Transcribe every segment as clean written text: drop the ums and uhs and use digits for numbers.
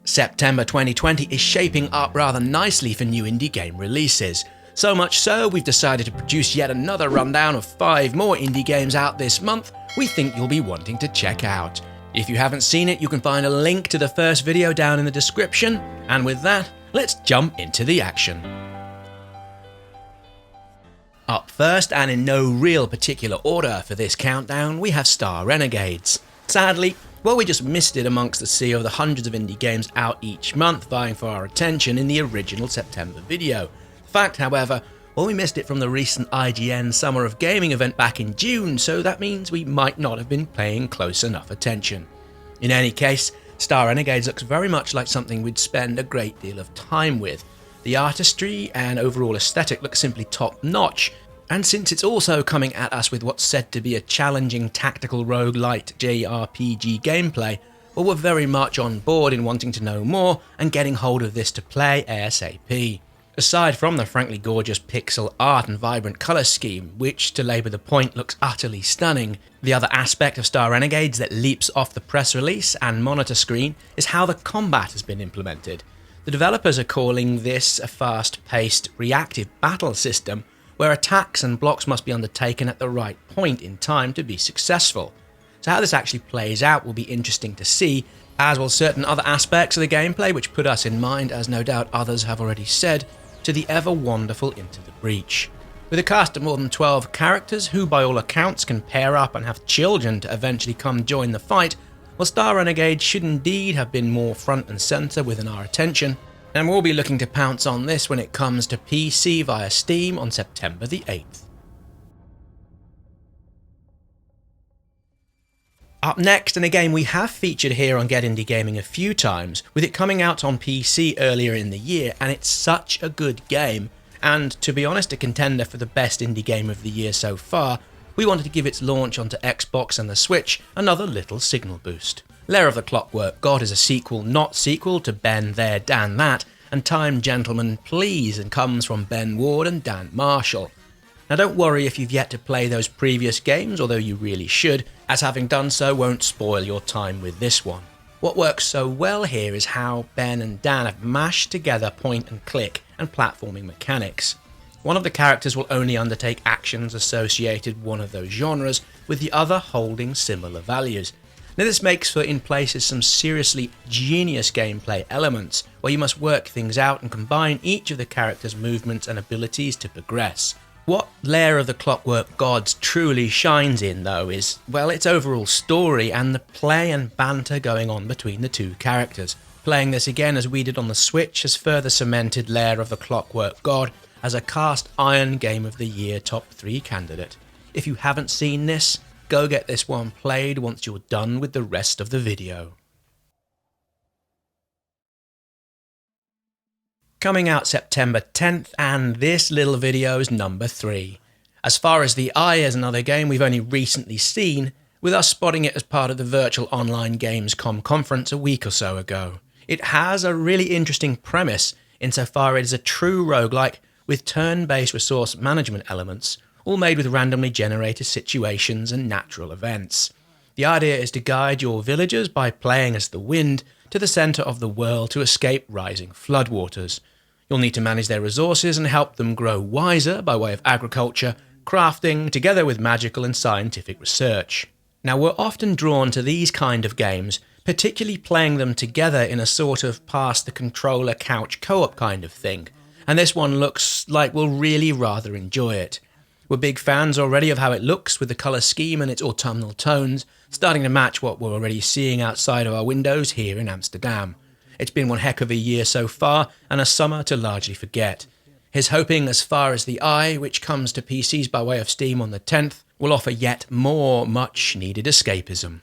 September 2020 is shaping up rather nicely for new indie game releases. So much so, we've decided to produce yet another rundown of 5 more indie games out this month we think you'll be wanting to check out. If you haven't seen it, you can find a link to the first video down in the description. And with that, let's jump into the action. Up first, and in no real particular order for this countdown, we have Star Renegades. Sadly, well, we just missed it amongst the sea of the hundreds of indie games out each month vying for our attention in the original September video. The fact, however, well, we missed it from the recent IGN Summer of Gaming event back in June, so that means we might not have been paying close enough attention. In any case, Star Renegades looks very much like something we'd spend a great deal of time with. The artistry and overall aesthetic look simply top-notch, and since it's also coming at us with what's said to be a challenging tactical roguelite JRPG gameplay, well, we're very much on board in wanting to know more and getting hold of this to play ASAP. Aside from the frankly gorgeous pixel art and vibrant colour scheme, which, to labour the point, looks utterly stunning, the other aspect of Star Renegades that leaps off the press release and monitor screen is how the combat has been implemented. The developers are calling this a fast-paced, reactive battle system, where attacks and blocks must be undertaken at the right point in time to be successful. So how this actually plays out will be interesting to see, as will certain other aspects of the gameplay which put us in mind, as no doubt others have already said, to the ever wonderful Into the Breach. With a cast of more than 12 characters who by all accounts can pair up and have children to eventually come join the fight, well, Star Renegades should indeed have been more front and centre within our attention, and we'll be looking to pounce on this when it comes to PC via Steam on September the 8th. Up next, and a game we have featured here on Get Indie Gaming a few times, with it coming out on PC earlier in the year, and it's such a good game, and to be honest, a contender for the best indie game of the year so far, we wanted to give its launch onto Xbox and the Switch another little signal boost. Lair of the Clockwork God is a sequel not sequel to Ben There, Dan That, and Time Gentlemen Please, and comes from Ben Ward and Dan Marshall. Now don't worry if you've yet to play those previous games, although you really should, as having done so won't spoil your time with this one. What works so well here is how Ben and Dan have mashed together point and click and platforming mechanics. One of the characters will only undertake actions associated with one of those genres, with the other holding similar values. Now this makes for in places some seriously genius gameplay elements, where you must work things out and combine each of the characters' movements and abilities to progress. What Lair of the Clockwork Gods truly shines in, though, is, well, its overall story and the play and banter going on between the two characters. Playing this again as we did on the Switch has further cemented Lair of the Clockwork God as a cast iron Game of the Year top 3 candidate. If you haven't seen this, go get this one played once you're done with the rest of the video. Coming out September 10th, and this little video is number 3. As far as the eye is another game we've only recently seen, with us spotting it as part of the virtual online Gamescom conference a week or so ago. It has a really interesting premise insofar it is a true roguelike with turn-based resource management elements, all made with randomly generated situations and natural events. The idea is to guide your villagers by playing as the wind to the centre of the world to escape rising floodwaters. You'll need to manage their resources and help them grow wiser by way of agriculture, crafting, together with magical and scientific research. Now, we're often drawn to these kind of games, particularly playing them together in a sort of pass-the-controller couch co-op kind of thing, and this one looks like we'll really rather enjoy it. We're big fans already of how it looks, with the colour scheme and its autumnal tones, starting to match what we're already seeing outside of our windows here in Amsterdam. It's been one heck of a year so far, and a summer to largely forget. Here's hoping As Far As The Eye, which comes to PCs by way of Steam on the 10th, will offer yet more much-needed escapism.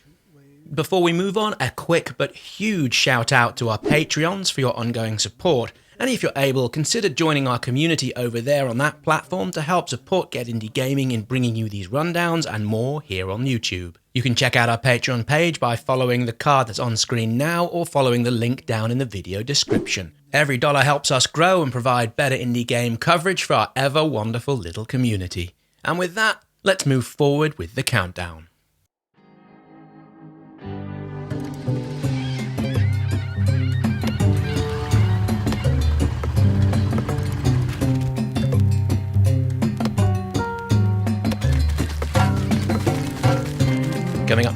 Before we move on, a quick but huge shout out to our Patreons for your ongoing support, and if you're able, consider joining our community over there on that platform to help support Get Indie Gaming in bringing you these rundowns and more here on YouTube. You can check out our Patreon page by following the card that's on screen now or following the link down in the video description. Every dollar helps us grow and provide better indie game coverage for our ever wonderful little community. And with that, let's move forward with the countdown.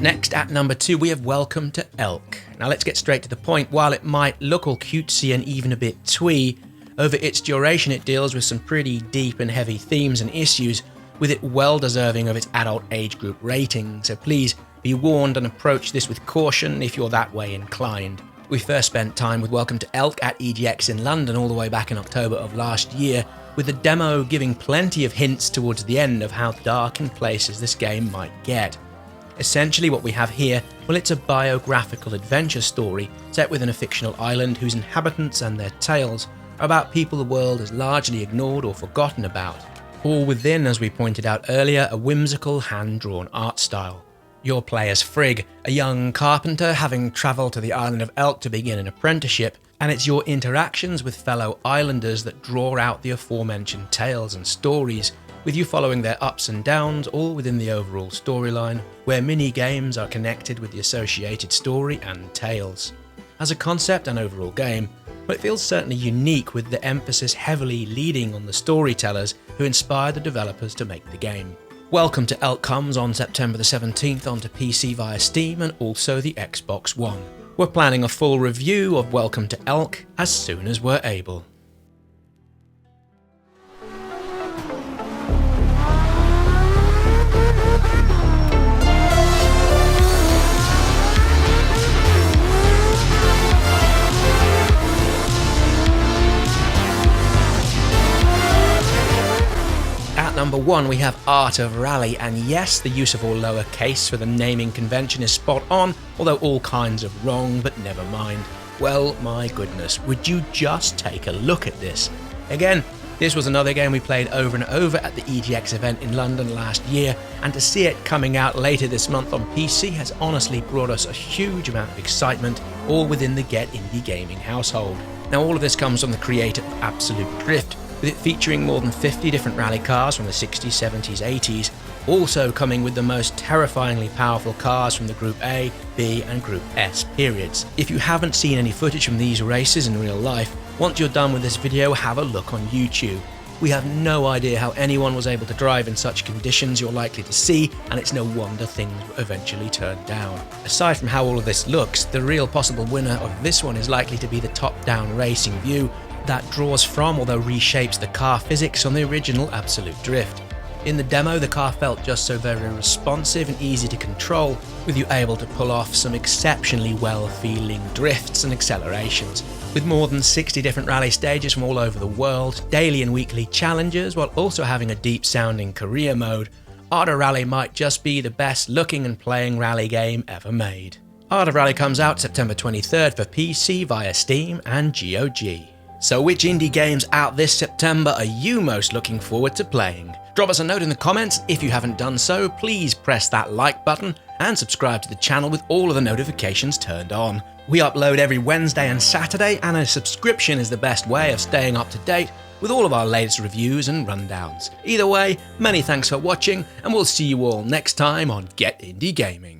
Up next at number 2 we have Welcome to Elk. Now let's get straight to the point. While it might look all cutesy and even a bit twee, over its duration it deals with some pretty deep and heavy themes and issues, with it well deserving of its adult age group rating, so please be warned and approach this with caution if you're that way inclined. We first spent time with Welcome to Elk at EGX in London all the way back in October of last year, with the demo giving plenty of hints towards the end of how dark in places this game might get. Essentially what we have here, well, it's a biographical adventure story set within a fictional island whose inhabitants and their tales are about people the world has largely ignored or forgotten about, all within, as we pointed out earlier, a whimsical hand-drawn art style. You'll play as Frigg, a young carpenter having travelled to the island of Elk to begin an apprenticeship, and it's your interactions with fellow islanders that draw out the aforementioned tales and stories, with you following their ups and downs, all within the overall storyline, where mini-games are connected with the associated story and tales. As a concept and overall game, but it feels certainly unique, with the emphasis heavily leading on the storytellers who inspired the developers to make the game. Welcome to Elk comes on September the 17th onto PC via Steam and also the Xbox One. We're planning a full review of Welcome to Elk as soon as we're able. Number 1 we have Art of Rally, and yes, the use of all lowercase for the naming convention is spot on, although all kinds of wrong, but never mind. Well, my goodness, would you just take a look at this? Again, this was another game we played over and over at the EGX event in London last year, and to see it coming out later this month on PC has honestly brought us a huge amount of excitement, all within the Get Indie Gaming household. Now all of this comes from the creator of Absolute Drift, with it featuring more than 50 different rally cars from the 60s, 70s, 80s, also coming with the most terrifyingly powerful cars from the Group A, B and Group S periods. If you haven't seen any footage from these races in real life, once you're done with this video, have a look on YouTube. We have no idea how anyone was able to drive in such conditions you're likely to see, and it's no wonder things were eventually turned down. Aside from how all of this looks, the real possible winner of this one is likely to be the top-down racing view that draws from, although reshapes, the car physics on the original Absolute Drift. In the demo, the car felt just so very responsive and easy to control, with you able to pull off some exceptionally well-feeling drifts and accelerations. With more than 60 different rally stages from all over the world, daily and weekly challenges, while also having a deep-sounding career mode, Art of Rally might just be the best looking and playing rally game ever made. Art of Rally comes out September 23rd for PC via Steam and GOG. So which indie games out this September are you most looking forward to playing? Drop us a note in the comments. If you haven't done so, please press that like button and subscribe to the channel with all of the notifications turned on. We upload every Wednesday and Saturday, and a subscription is the best way of staying up to date with all of our latest reviews and rundowns. Either way, many thanks for watching, and we'll see you all next time on Get Indie Gaming.